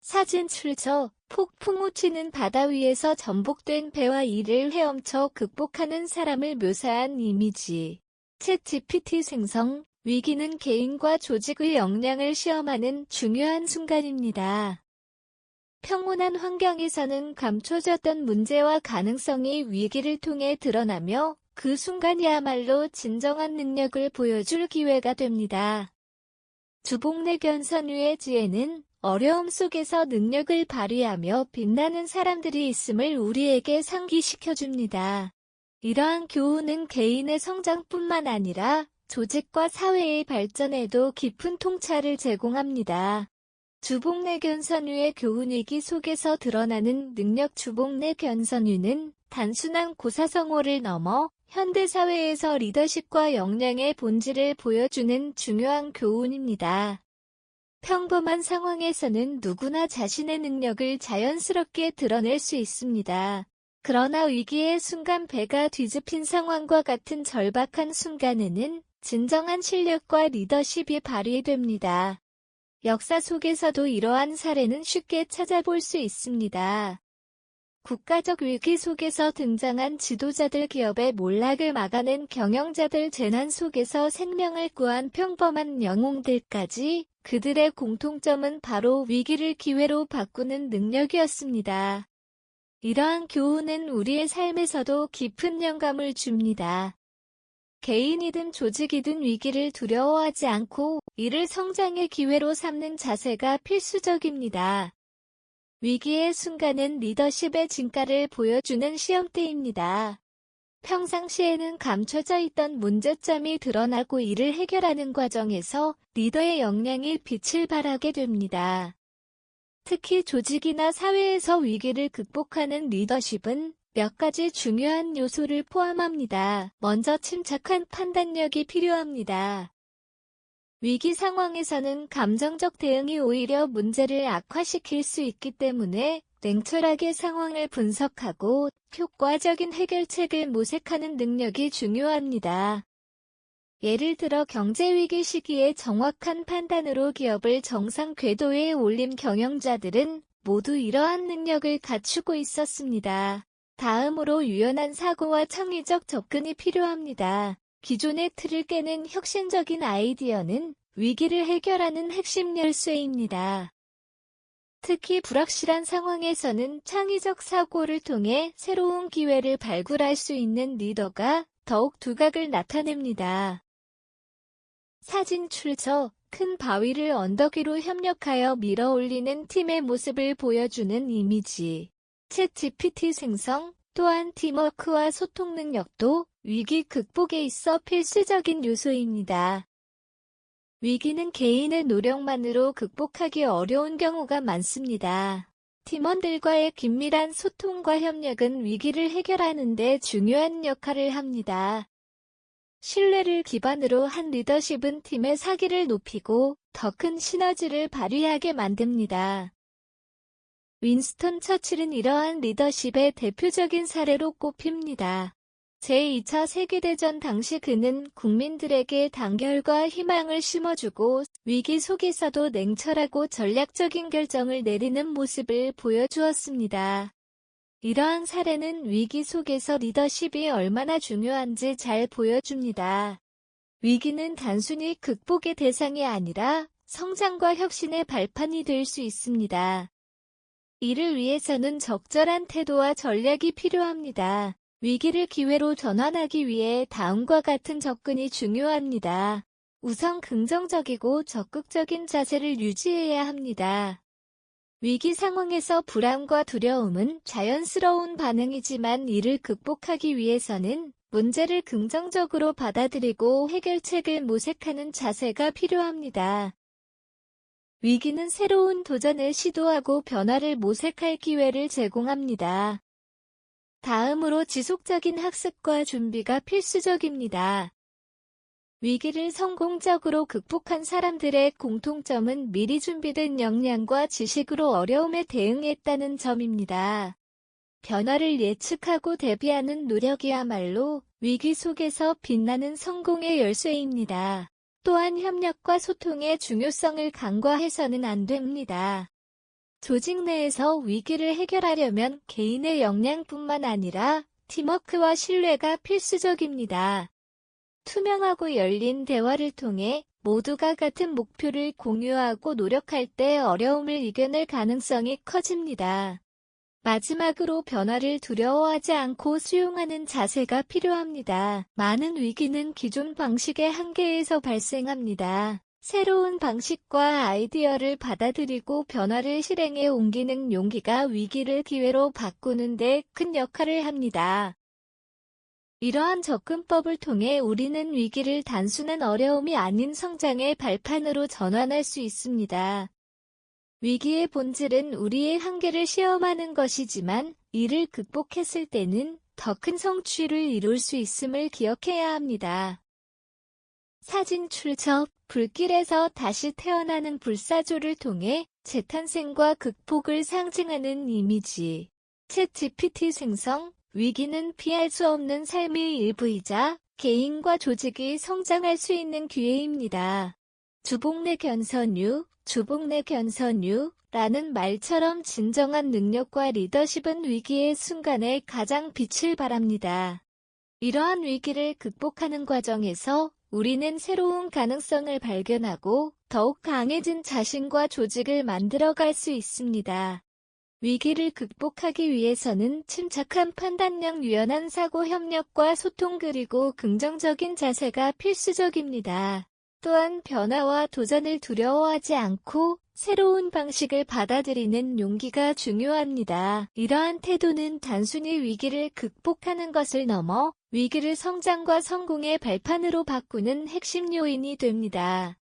사진 출처 폭풍우 치는 바다 위에서 전복된 배와 이를 헤엄쳐 극복하는 사람을 묘사한 이미지. 챗GPT 생성, 위기는 개인과 조직의 역량을 시험하는 중요한 순간입니다. 평온한 환경에서는 감춰졌던 문제와 가능성이 위기를 통해 드러나며 그 순간이야말로 진정한 능력을 보여줄 기회가 됩니다. 주복내 견선유의 지혜는 어려움 속에서 능력을 발휘하며 빛나는 사람들이 있음을 우리에게 상기시켜줍니다. 이러한 교훈은 개인의 성장뿐만 아니라 조직과 사회의 발전에도 깊은 통찰을 제공합니다. 주복내 견선유의 교훈 위기 속에서 드러나는 능력. 주복내 견선유는 단순한 고사성어를 넘어 현대사회에서 리더십과 역량의 본질을 보여주는 중요한 교훈입니다. 평범한 상황에서는 누구나 자신의 능력을 자연스럽게 드러낼 수 있습니다. 그러나 위기의 순간 배가 뒤집힌 상황과 같은 절박한 순간에는 진정한 실력과 리더십이 발휘됩니다. 역사 속에서도 이러한 사례는 쉽게 찾아볼 수 있습니다. 국가적 위기 속에서 등장한 지도자들, 기업의 몰락을 막아낸 경영자들, 재난 속에서 생명을 구한 평범한 영웅들까지 그들의 공통점은 바로 위기를 기회로 바꾸는 능력이었습니다. 이러한 교훈은 우리의 삶에서도 깊은 영감을 줍니다. 개인이든 조직이든 위기를 두려워하지 않고 이를 성장의 기회로 삼는 자세가 필수적입니다. 위기의 순간은 리더십의 진가를 보여주는 시험대입니다. 평상시에는 감춰져 있던 문제점이 드러나고 이를 해결하는 과정에서 리더의 역량이 빛을 발하게 됩니다. 특히 조직이나 사회에서 위기를 극복하는 리더십은 몇 가지 중요한 요소를 포함합니다. 먼저 침착한 판단력이 필요합니다. 위기 상황에서는 감정적 대응이 오히려 문제를 악화시킬 수 있기 때문에 냉철하게 상황을 분석하고 효과적인 해결책을 모색하는 능력이 중요합니다. 예를 들어 경제위기 시기에 정확한 판단으로 기업을 정상 궤도에 올린 경영자들은 모두 이러한 능력을 갖추고 있었습니다. 다음으로 유연한 사고와 창의적 접근이 필요합니다. 기존의 틀을 깨는 혁신적인 아이디어는 위기를 해결하는 핵심 열쇠입니다. 특히 불확실한 상황에서는 창의적 사고를 통해 새로운 기회를 발굴할 수 있는 리더가 더욱 두각을 나타냅니다. 사진 출처 큰 바위를 언덕 위로 협력하여 밀어 올리는 팀의 모습을 보여주는 이미지. 챗GPT 생성, 또한 팀워크와 소통 능력도 위기 극복에 있어 필수적인 요소입니다. 위기는 개인의 노력만으로 극복하기 어려운 경우가 많습니다. 팀원들과의 긴밀한 소통과 협력은 위기를 해결하는 데 중요한 역할을 합니다. 신뢰를 기반으로 한 리더십은 팀의 사기를 높이고 더 큰 시너지를 발휘하게 만듭니다. 윈스턴 처칠은 이러한 리더십의 대표적인 사례로 꼽힙니다. 제2차 세계대전 당시 그는 국민들에게 단결과 희망을 심어주고 위기 속에서도 냉철하고 전략적인 결정을 내리는 모습을 보여주었습니다. 이러한 사례는 위기 속에서 리더십이 얼마나 중요한지 잘 보여줍니다. 위기는 단순히 극복의 대상이 아니라 성장과 혁신의 발판이 될 수 있습니다. 이를 위해서는 적절한 태도와 전략이 필요합니다. 위기를 기회로 전환하기 위해 다음과 같은 접근이 중요합니다. 우선 긍정적이고 적극적인 자세를 유지해야 합니다. 위기 상황에서 불안과 두려움은 자연스러운 반응이지만 이를 극복하기 위해서는 문제를 긍정적으로 받아들이고 해결책을 모색하는 자세가 필요합니다. 위기는 새로운 도전을 시도하고 변화를 모색할 기회를 제공합니다. 다음으로 지속적인 학습과 준비가 필수적입니다. 위기를 성공적으로 극복한 사람들의 공통점은 미리 준비된 역량과 지식으로 어려움에 대응했다는 점입니다. 변화를 예측하고 대비하는 노력이야말로 위기 속에서 빛나는 성공의 열쇠입니다. 또한 협력과 소통의 중요성을 간과해서는 안 됩니다. 조직 내에서 위기를 해결하려면 개인의 역량뿐만 아니라 팀워크와 신뢰가 필수적입니다. 투명하고 열린 대화를 통해 모두가 같은 목표를 공유하고 노력할 때 어려움을 이겨낼 가능성이 커집니다. 마지막으로 변화를 두려워하지 않고 수용하는 자세가 필요합니다. 많은 위기는 기존 방식의 한계에서 발생합니다. 새로운 방식과 아이디어를 받아들이고 변화를 실행에 옮기는 용기가 위기를 기회로 바꾸는 데 큰 역할을 합니다. 이러한 접근법을 통해 우리는 위기를 단순한 어려움이 아닌 성장의 발판으로 전환할 수 있습니다. 위기의 본질은 우리의 한계를 시험하는 것이지만 이를 극복했을 때는 더 큰 성취를 이룰 수 있음을 기억해야 합니다. 사진 출처 불길에서 다시 태어나는 불사조를 통해 재탄생과 극복을 상징하는 이미지. 챗GPT 생성, 위기는 피할 수 없는 삶의 일부이자 개인과 조직이 성장할 수 있는 기회입니다. 주복내 견선유라는 말처럼 진정한 능력과 리더십은 위기의 순간에 가장 빛을 발합니다. 이러한 위기를 극복하는 과정에서 우리는 새로운 가능성을 발견하고 더욱 강해진 자신과 조직을 만들어갈 수 있습니다. 위기를 극복하기 위해서는 침착한 판단력, 유연한 사고 협력과 소통 그리고 긍정적인 자세가 필수적입니다. 또한 변화와 도전을 두려워하지 않고 새로운 방식을 받아들이는 용기가 중요합니다. 이러한 태도는 단순히 위기를 극복하는 것을 넘어 위기를 성장과 성공의 발판으로 바꾸는 핵심 요인이 됩니다.